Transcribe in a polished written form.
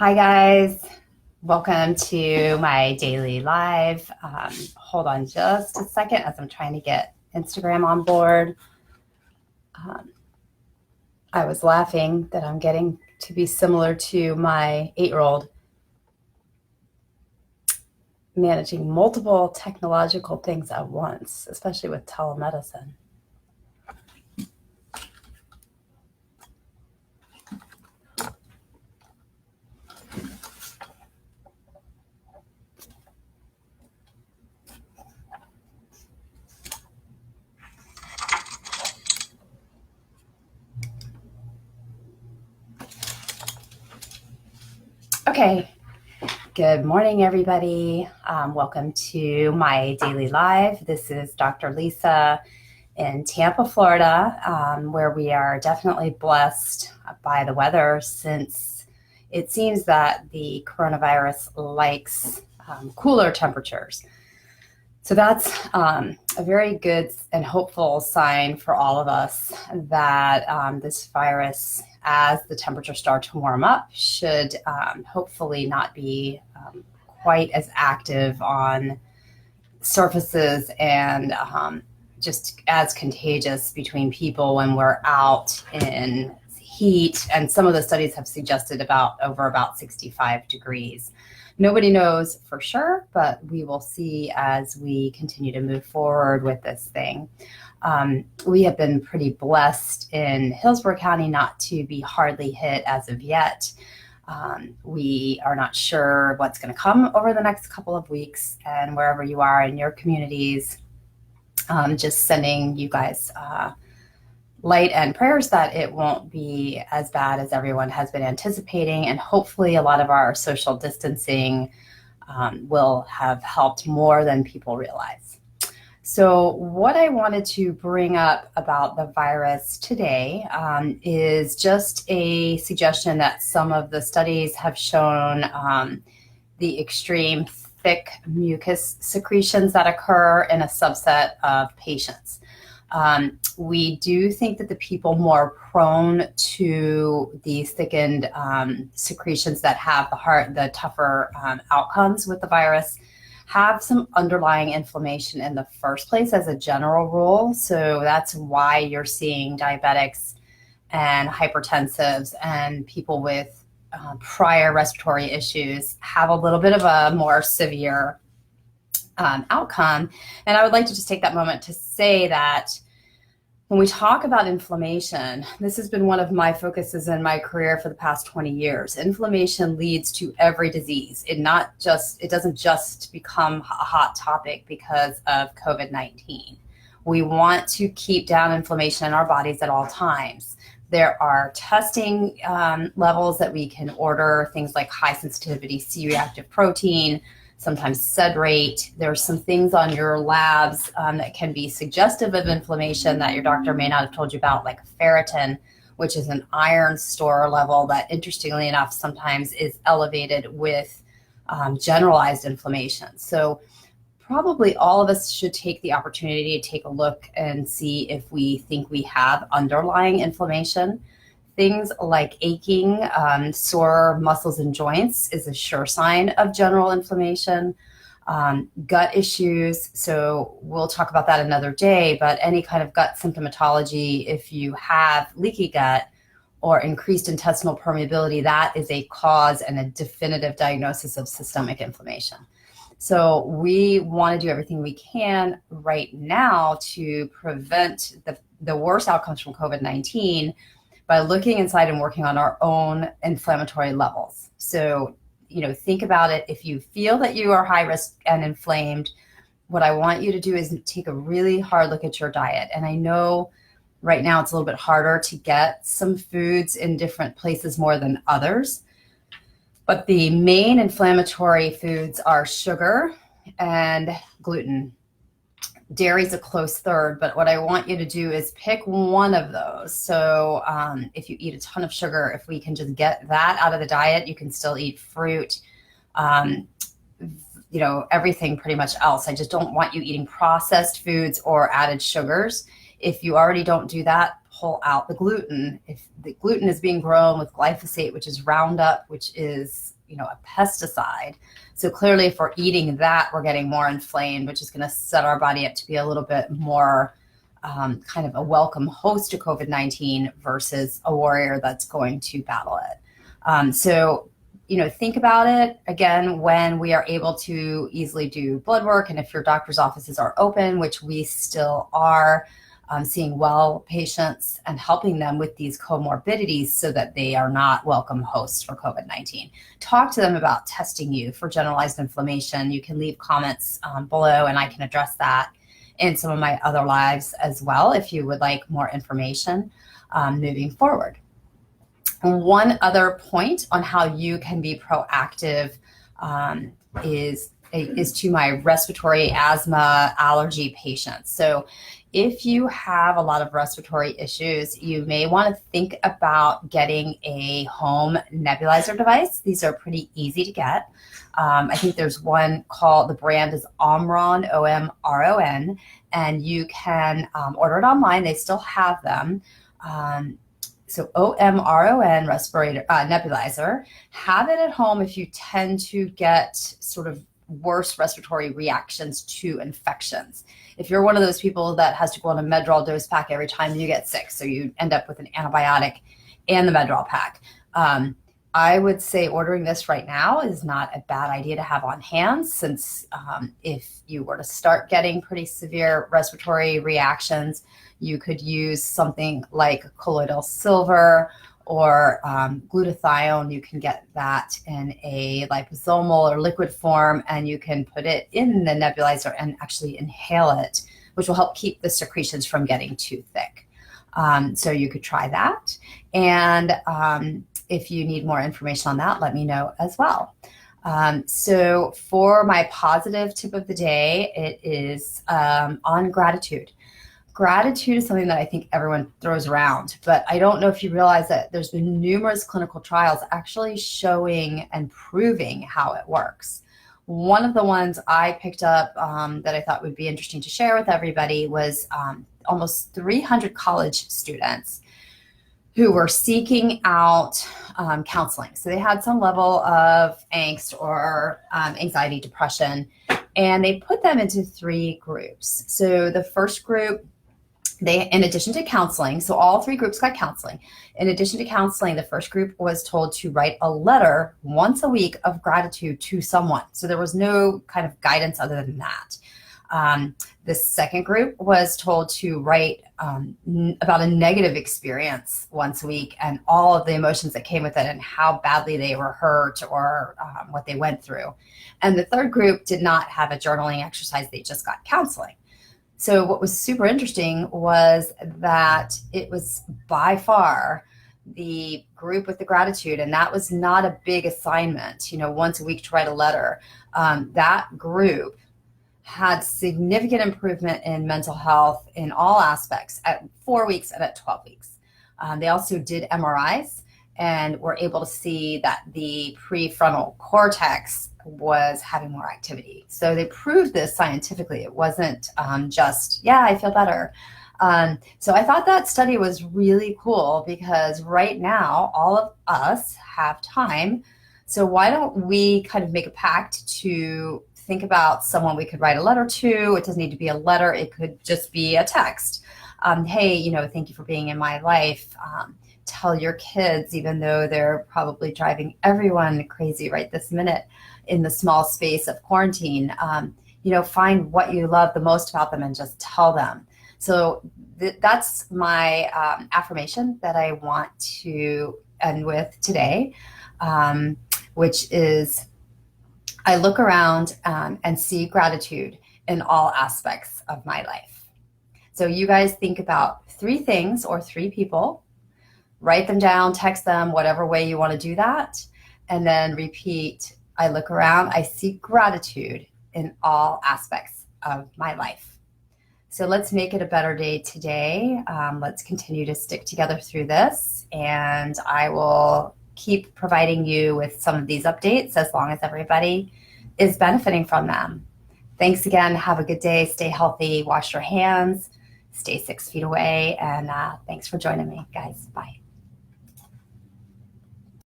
Hi guys, welcome to my daily live. Hold on just a second as I'm trying to get Instagram on board. I was laughing that I'm getting to be similar to my 8-year-old, managing multiple technological things at once, especially with telemedicine. Okay, good morning, everybody. Welcome to my daily live. This is Dr. Lisa in Tampa, Florida, where we are definitely blessed by the weather since it seems that the coronavirus likes cooler temperatures. So that's a very good and hopeful sign for all of us that this virus, as the temperatures start to warm up, should hopefully not be quite as active on surfaces and just as contagious between people when we're out in heat. And some of the studies have suggested about 65 degrees. Nobody knows for sure, but we will see as we continue to move forward with this thing. We have been pretty blessed in Hillsborough County not to be hardly hit as of yet. We are not sure what's going to come over the next couple of weeks, and wherever you are in your communities, just sending you guys light and prayers that it won't be as bad as everyone has been anticipating, and hopefully a lot of our social distancing will have helped more than people realize. So what I wanted to bring up about the virus today is just a suggestion that some of the studies have shown the extreme thick mucus secretions that occur in a subset of patients. We do think that the people more prone to these thickened secretions that have the tougher outcomes with the virus have some underlying inflammation in the first place as a general rule. So that's why you're seeing diabetics and hypertensives and people with prior respiratory issues have a little bit of a more severe outcome. And I would like to just take that moment to say that when we talk about inflammation, this has been one of my focuses in my career for the past 20 years. Inflammation leads to every disease. It doesn't just become a hot topic because of COVID-19. We want to keep down inflammation in our bodies at all times. There are testing levels that we can order, things like high sensitivity C-reactive protein, sometimes sed rate. There's some things on your labs that can be suggestive of inflammation that your doctor may not have told you about, like ferritin, which is an iron store level that, interestingly enough, sometimes is elevated with generalized inflammation. So probably all of us should take the opportunity to take a look and see if we think we have underlying inflammation. Things like aching, sore muscles and joints is a sure sign of general inflammation. Gut issues, so we'll talk about that another day, but any kind of gut symptomatology, if you have leaky gut or increased intestinal permeability, that is a cause and a definitive diagnosis of systemic inflammation. So we want to do everything we can right now to prevent the worst outcomes from COVID-19 by looking inside and working on our own inflammatory levels. So, think about it. If you feel that you are high risk and inflamed, what I want you to do is take a really hard look at your diet. And I know right now it's a little bit harder to get some foods in different places more than others. But the main inflammatory foods are sugar and gluten. Dairy is a close third, but what I want you to do is pick one of those. So if you eat a ton of sugar, if we can just get that out of the diet, you can still eat fruit, everything pretty much else. I just don't want you eating processed foods or added sugars. If you already don't do that, pull out the gluten. If the gluten is being grown with glyphosate, which is Roundup, which is, a pesticide. So clearly if we're eating that, we're getting more inflamed, which is going to set our body up to be a little bit more kind of a welcome host to COVID-19 versus a warrior that's going to battle it. So think about it again when we are able to easily do blood work, and if your doctor's offices are open, which we still are, seeing well patients and helping them with these comorbidities so that they are not welcome hosts for COVID-19. Talk to them about testing you for generalized inflammation. You can leave comments below and I can address that in some of my other lives as well if you would like more information moving forward. And one other point on how you can be proactive is to my respiratory asthma allergy patients. So if you have a lot of respiratory issues, you may want to think about getting a home nebulizer device. These are pretty easy to get. I think there's one called, the brand is Omron, Omron, and you can order it online. They still have them. So Omron respirator nebulizer. Have it at home if you tend to get sort of worse respiratory reactions to infections. If you're one of those people that has to go on a Medrol dose pack every time you get sick, so you end up with an antibiotic and the Medrol pack, I would say ordering this right now is not a bad idea to have on hand, since if you were to start getting pretty severe respiratory reactions, you could use something like colloidal silver or glutathione. You can get that in a liposomal or liquid form, and you can put it in the nebulizer and actually inhale it, which will help keep the secretions from getting too thick. So you could try that. And if you need more information on that, let me know as well. So for my positive tip of the day, it is on gratitude. Gratitude is something that I think everyone throws around, but I don't know if you realize that there's been numerous clinical trials actually showing and proving how it works. One of the ones I picked up that I thought would be interesting to share with everybody was almost 300 college students who were seeking out counseling. So they had some level of angst or anxiety, depression, and they put them into 3 groups. So the first group, in addition to counseling, so all 3 groups got counseling. In addition to counseling, the first group was told to write a letter once a week of gratitude to someone. So there was no kind of guidance other than that. The second group was told to write about a negative experience once a week and all of the emotions that came with it and how badly they were hurt or what they went through. And the third group did not have a journaling exercise. They just got counseling. So what was super interesting was that it was by far the group with the gratitude, and that was not a big assignment, once a week to write a letter. That group had significant improvement in mental health in all aspects at 4 weeks and at 12 weeks. They also did MRIs and were able to see that the prefrontal cortex was having more activity. So they proved this scientifically. It wasn't just, I feel better. So I thought that study was really cool because right now all of us have time. So why don't we kind of make a pact to think about someone we could write a letter to? It doesn't need to be a letter. It could just be a text. Hey, thank you for being in my life. Tell your kids, even though they're probably driving everyone crazy right this minute in the small space of quarantine, find what you love the most about them and just tell them. So that's my affirmation that I want to end with today, which is I look around and see gratitude in all aspects of my life. So you guys think about 3 things or 3 people, write them down, text them, whatever way you want to do that, and then repeat, I look around, I see gratitude in all aspects of my life. So let's make it a better day today. Let's continue to stick together through this, and I will keep providing you with some of these updates as long as everybody is benefiting from them. Thanks again. Have a good day. Stay healthy. Wash your hands. Stay 6 feet away. And thanks for joining me, guys. Bye.